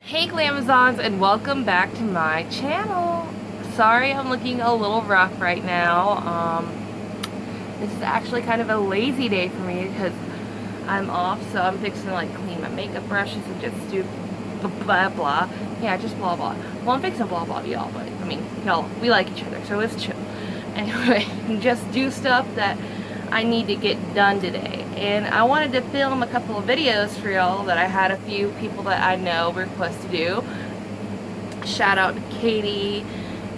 Hey Glamazons, and welcome back to my channel. Sorry I'm looking a little rough right now. This is actually kind of a lazy day for me because I'm off, so I'm fixing to like clean my makeup brushes and just do blah blah. Yeah, just blah blah. Well, I'm fixing blah blah to y'all, but I mean, y'all, we like each other, so let's chill. Anyway, just do stuff that I need to get done today. And I wanted to film a couple of videos for y'all that I had a few people that I know request to do. Shout out to Katie,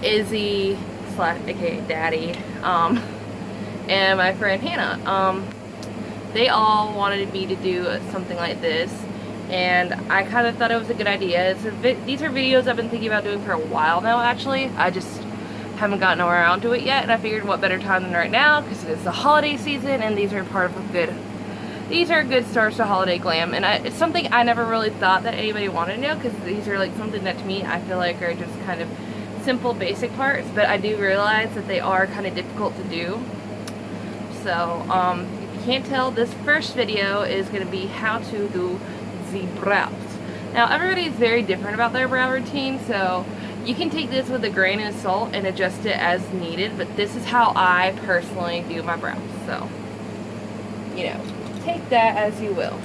Izzy, aka Daddy, and my friend Hannah. They all wanted me to do something like this, and I kind of thought it was a good idea. These are videos I've been thinking about doing for a while now, actually. I just haven't gotten around to it yet, and I figured what better time than right now, because it is the holiday season, and these are part of a good... These are good starts to holiday glam, and it's something I never really thought that anybody wanted to know, because these are like something that to me I feel like are just kind of simple, basic parts, but I do realize that they are kind of difficult to do. So, if you can't tell, this first video is going to be how to do the brows. Now, everybody's very different about their brow routine, so you can take this with a grain of salt and adjust it as needed, but this is how I personally do my brows, so, you know. Take that as you will.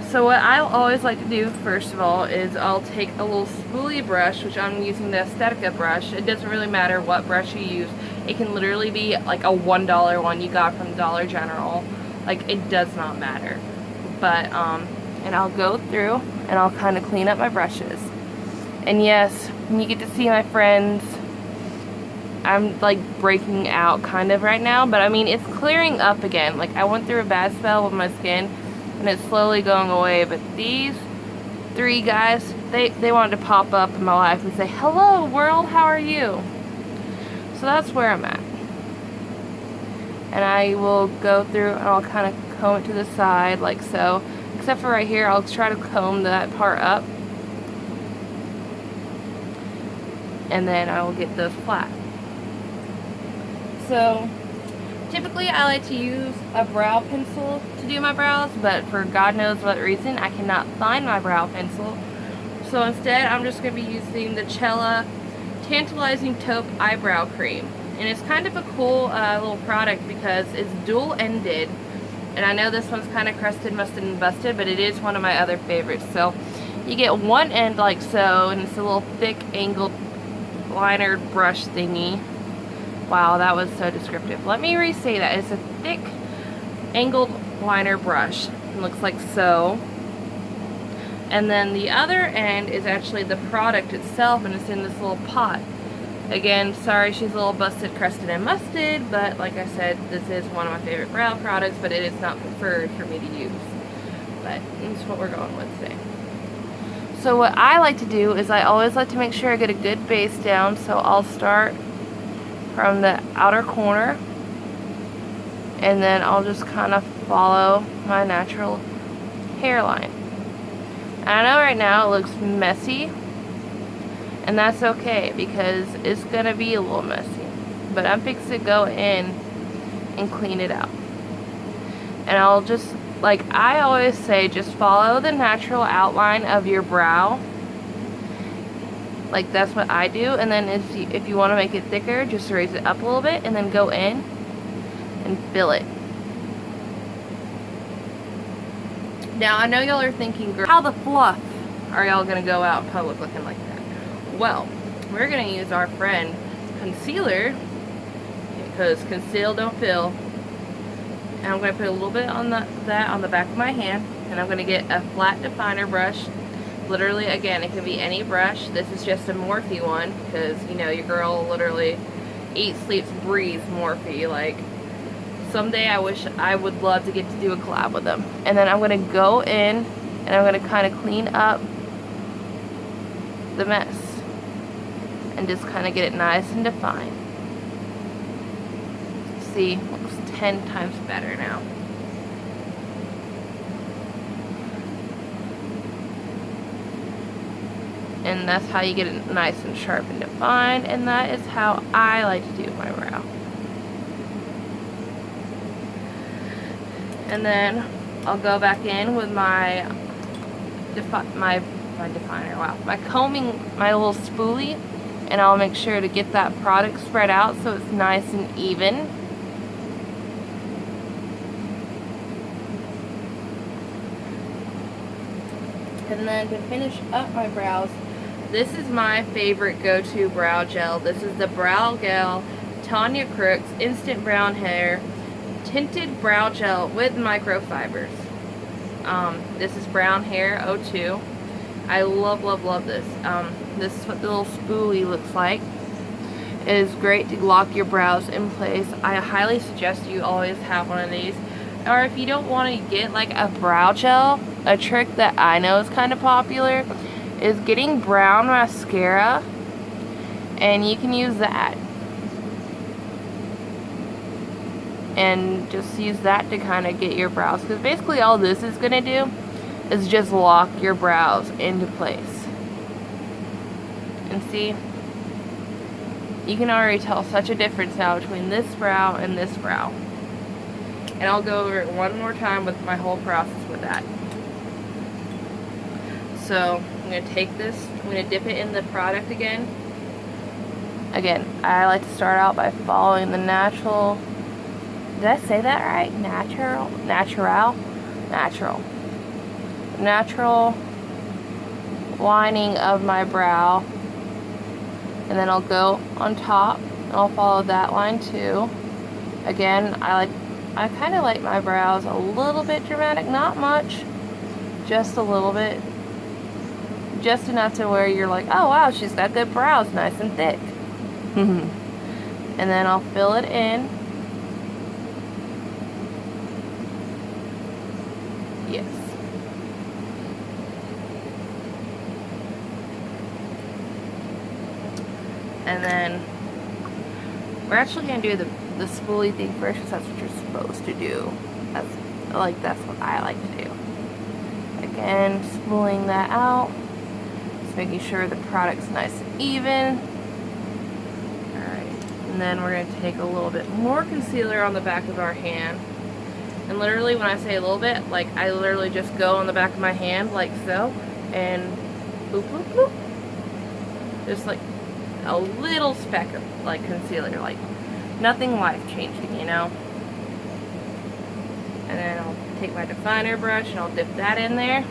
So what I always like to do first of all is I'll take a little spoolie brush, which I'm using the Aesthetica brush. It doesn't really matter what brush you use. It can literally be like a $1 one you got from Dollar General. Like, it does not matter. But and I'll go through and I'll kind of clean up my brushes. And yes, when you get to see my friends, I'm like breaking out kind of right now, but I mean it's clearing up again. Like, I went through a bad spell with my skin and it's slowly going away, but these three guys, they wanted to pop up in my life and say, hello world, how are you? So that's where I'm at. And I will go through and I'll kind of comb it to the side like so, except for right here. I'll try to comb that part up, and then I will get those flat. So, typically I like to use a brow pencil to do my brows, but for God knows what reason, I cannot find my brow pencil. So instead, I'm just going to be using the Chella Tantalizing Taupe Eyebrow Cream. And it's kind of a cool little product because it's dual-ended. And I know this one's kind of crusted, musted, and busted, but it is one of my other favorites. So, you get one end like so, and it's a little thick, angled, liner brush thingy. Wow, that was so descriptive. Let me re-say that. It's a thick, angled liner brush. It looks like so. And then the other end is actually the product itself, and it's in this little pot. Again, sorry she's a little busted, crusted, and musted, but like I said, this is one of my favorite brow products, but it is not preferred for me to use. But that's what we're going with today. So what I like to do is I always like to make sure I get a good base down, so I'll start from the outer corner, and then I'll just kind of follow my natural hairline. And I know right now it looks messy, and that's okay because it's gonna be a little messy, but I'm fixing to go in and clean it out. And I'll just, like I always say, just follow the natural outline of your brow. Like, that's what I do. And then if you want to make it thicker, just raise it up a little bit and then go in and fill it. Now, I know y'all are thinking, girl, how the fluff are y'all going to go out in public looking like that? Well, we're going to use our friend concealer, because conceal don't fill. And I'm going to put a little bit on that on the back of my hand, and I'm going to get a flat definer brush. Literally, again, it can be any brush. This is just a Morphe one, because, you know, your girl literally eats, sleeps, breathes Morphe. Like, someday I would love to get to do a collab with them. And then I'm going to go in, and I'm going to kind of clean up the mess. And just kind of get it nice and defined. See, looks 10 times better now. And that's how you get it nice and sharp and defined, and that is how I like to do my brow. And then I'll go back in with my my definer. Wow. By combing my little spoolie, and I'll make sure to get that product spread out so it's nice and even. And then to finish up my brows, this is my favorite go-to brow gel. This is the BrowGal Tanya Crooks Instant Brown Hair Tinted Brow Gel with microfibers. This is Brown Hair 02. I love, love, love this. This is what the little spoolie looks like. It is great to lock your brows in place. I highly suggest you always have one of these. Or if you don't want to get like a brow gel, a trick that I know is kind of popular is getting brown mascara, and you can use that. And just use that to kind of get your brows, because basically all this is going to do is just lock your brows into place. And see, you can already tell such a difference now between this brow and this brow. And I'll go over it one more time with my whole process with that. So I'm going to take this, I'm going to dip it in the product again. Again, I like to start out by following the natural, did I say that right? Natural lining of my brow. And then I'll go on top and I'll follow that line too. Again, I kind of like my brows a little bit dramatic, not much, just a little bit. Just enough to where you're like, oh wow, she's got good brows, nice and thick. And then I'll fill it in. Yes. And then we're actually going to do the spoolie thing first, because that's what you're supposed to do. That's what I like to do. Again, spooling that out. Just making sure the product's nice and even. Alright. And then we're going to take a little bit more concealer on the back of our hand. And literally, when I say a little bit, like I literally just go on the back of my hand like so. And boop, boop, boop. Just like a little speck of like concealer, like nothing life-changing, you know. And then I'll take my definer brush and I'll dip that in there,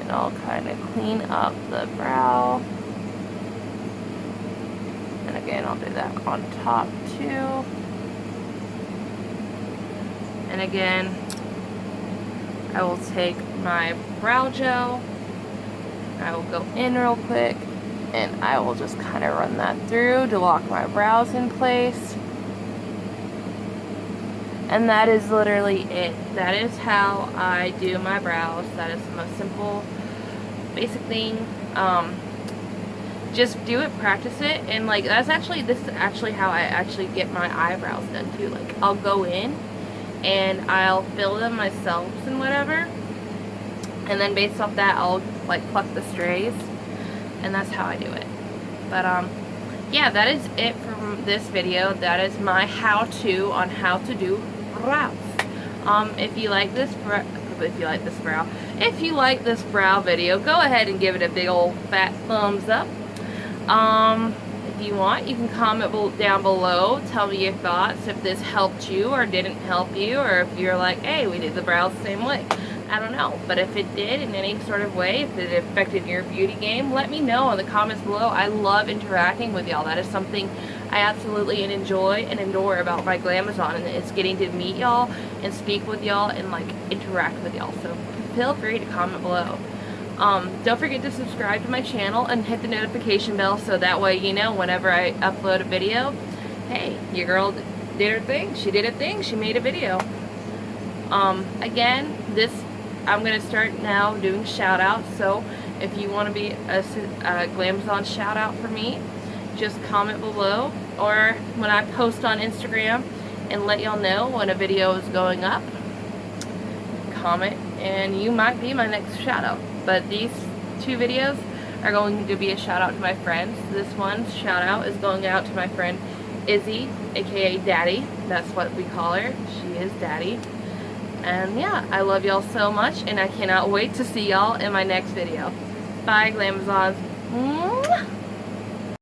and I'll kind of clean up the brow. And again, I'll do that on top too. And again, I will take my brow gel, I will go in real quick, and I will just kind of run that through to lock my brows in place. And that is literally it. That is how I do my brows. That is the most simple, basic thing. Just do it, practice it, and like this is actually how I actually get my eyebrows done too. Like I'll go in and I'll fill them myself and whatever, and then based off that I'll like pluck the strays. And that's how I do it. But yeah, that is it from this video. That is my how-to on how to do brows. If you like this brow video, go ahead and give it a big old fat thumbs up. If you want, you can comment down below, tell me your thoughts, if this helped you or didn't help you, or if you're like, hey, we did the brows the same way. I don't know, but if it did in any sort of way, if it affected your beauty game, let me know in the comments below. I love interacting with y'all. That is something I absolutely enjoy and adore about my Glamazon, and it's getting to meet y'all and speak with y'all and like interact with y'all. So feel free to comment below. Don't forget to subscribe to my channel and hit the notification bell so that way you know whenever I upload a video, hey, your girl did her thing. She did a thing. She made a video. Again, I'm going to start now doing shout outs, so if you want to be a Glamazon shout out for me, just comment below, or when I post on Instagram and let y'all know when a video is going up, comment and you might be my next shout out. But these two videos are going to be a shout out to my friends. This one shout out is going out to my friend Izzy, aka Daddy. That's what we call her. She is Daddy. And yeah, I love y'all so much, and I cannot wait to see y'all in my next video. Bye, Glamazons.